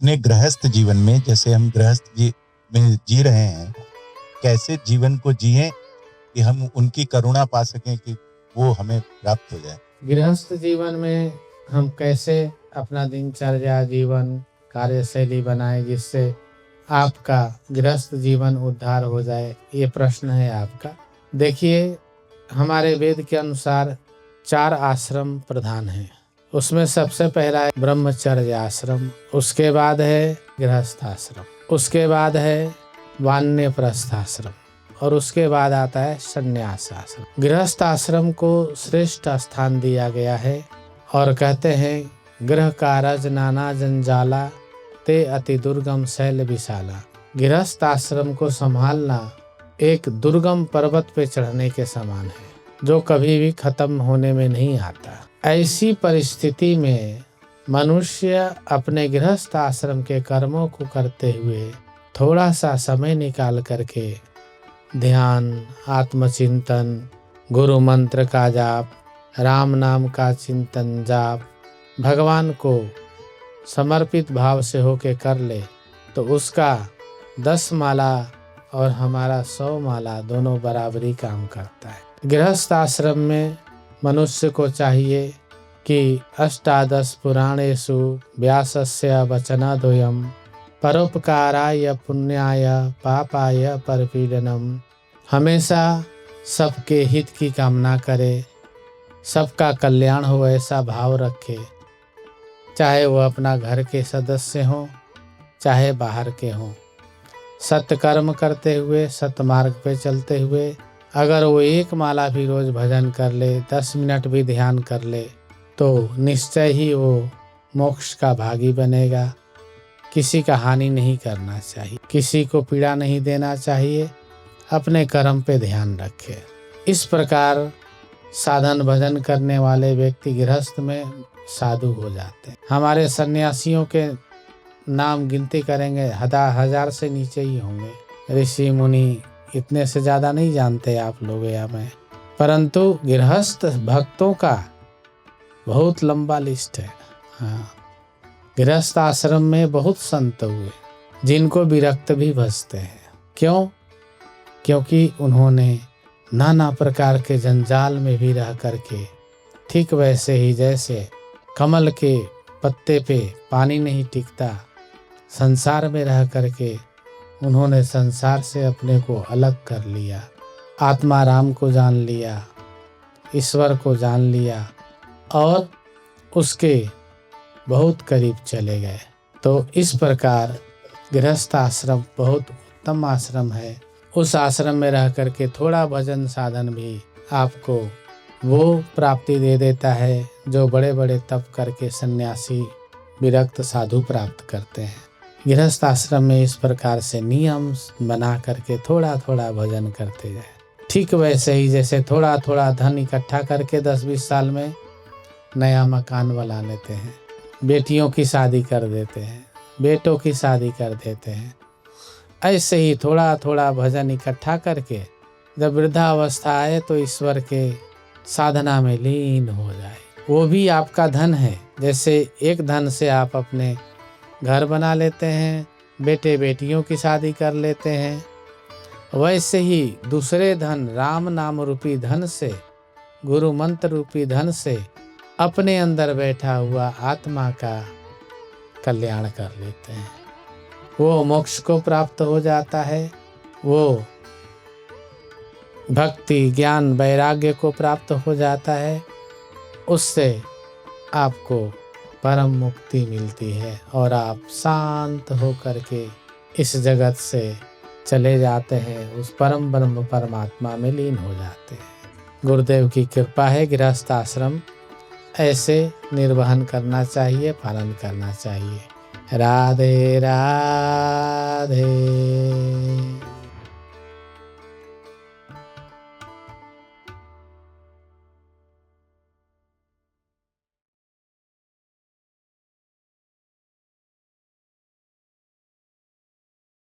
अपने गृहस्थ जीवन में, जैसे हम में जी रहे हैं, कैसे जीवन को जिएं कि हम उनकी करुणा पा सकें कि वो हमें प्राप्त हो जाए। गृहस्थ जीवन में हम कैसे अपना दिनचर्या, जीवन, कार्यशैली बनाएं जिससे आपका गृहस्थ जीवन उद्धार हो जाए, ये प्रश्न है आपका। देखिए, हमारे वेद के अनुसार 4 आश्रम प्रधान हैं। उसमें सबसे पहला है ब्रह्मचर्य आश्रम, उसके बाद है गृहस्थ आश्रम, उसके बाद है वानप्रस्थ आश्रम और उसके बाद आता है संन्यास आश्रम। गृहस्थ आश्रम को श्रेष्ठ स्थान दिया गया है और कहते हैं, गृह कारज नाना जंजाला ते अति दुर्गम शैल विशाला। गृहस्थ आश्रम को संभालना एक दुर्गम पर्वत पे चढ़ने के समान है जो कभी भी खत्म होने में नहीं आता। ऐसी परिस्थिति में मनुष्य अपने गृहस्थ आश्रम के कर्मों को करते हुए थोड़ा सा समय निकाल करके ध्यान, आत्मचिंतन, गुरु मंत्र का जाप, राम नाम का चिंतन जाप, भगवान को समर्पित भाव से होके कर ले तो उसका 10 माला और हमारा 100 माला दोनों बराबरी काम करता है। गृहस्थ आश्रम में मनुष्य को चाहिए कि अष्टादश पुराणेषु व्यासस्य वचनाद्वयम् परोपकाराय पुण्याय पापाय परपीडनम। हमेशा सबके हित की कामना करे, सबका कल्याण हो ऐसा भाव रखे, चाहे वो अपना घर के सदस्य हों चाहे बाहर के हों। सत्य कर्म करते हुए, सत्य मार्ग पे चलते हुए अगर वो 1 माला भी रोज भजन कर ले, 10 मिनट भी ध्यान कर ले तो निश्चय ही वो मोक्ष का भागी बनेगा। किसी का हानि नहीं करना चाहिए, किसी को पीड़ा नहीं देना चाहिए, अपने कर्म पे ध्यान रखे। इस प्रकार साधन भजन करने वाले व्यक्ति गृहस्थ में साधु हो जाते हैं। हमारे सन्यासियों के नाम गिनती करेंगे 1000 से नीचे ही होंगे। ऋषि मुनि इतने से ज़्यादा नहीं जानते आप लोग या मैं, परंतु गृहस्थ भक्तों का बहुत लंबा लिस्ट है। हाँ, गृहस्थ आश्रम में बहुत संत हुए जिनको विरक्त भी भजते हैं। क्यों? क्योंकि उन्होंने नाना प्रकार के जंजाल में भी रह करके, ठीक वैसे ही जैसे कमल के पत्ते पे पानी नहीं टिकता, संसार में रह करके उन्होंने संसार से अपने को अलग कर लिया, आत्मा राम को जान लिया, ईश्वर को जान लिया और उसके बहुत करीब चले गए। तो इस प्रकार गृहस्थ आश्रम बहुत उत्तम आश्रम है। उस आश्रम में रह करके थोड़ा भजन साधन भी आपको वो प्राप्ति दे देता है जो बड़े बड़े तप करके सन्यासी विरक्त साधु प्राप्त करते हैं। गृहस्थ आश्रम में इस प्रकार से नियम बना करके थोड़ा थोड़ा भजन करते जाए। ठीक वैसे ही जैसे थोड़ा थोड़ा धन इकट्ठा करके 10-20 साल में नया मकान बना लेते हैं, बेटियों की शादी कर देते हैं, बेटों की शादी कर देते हैं, ऐसे ही थोड़ा थोड़ा भजन इकट्ठा करके जब वृद्धावस्था आए तो ईश्वर के साधना में लीन हो जाए। वो भी आपका धन है। जैसे एक धन से आप अपने घर बना लेते हैं, बेटे बेटियों की शादी कर लेते हैं, वैसे ही दूसरे धन, राम नाम रूपी धन से, गुरु मंत्र रूपी धन से अपने अंदर बैठा हुआ आत्मा का कल्याण कर लेते हैं। वो मोक्ष को प्राप्त हो जाता है, वो भक्ति, ज्ञान, वैराग्य को प्राप्त हो जाता है, उससे आपको परम मुक्ति मिलती है और आप शांत होकर के इस जगत से चले जाते हैं, उस परम ब्रह्म परमात्मा में लीन हो जाते हैं। गुरुदेव की कृपा है। गृहस्थ आश्रम ऐसे निर्वहन करना चाहिए, पालन करना चाहिए। राधे राधे।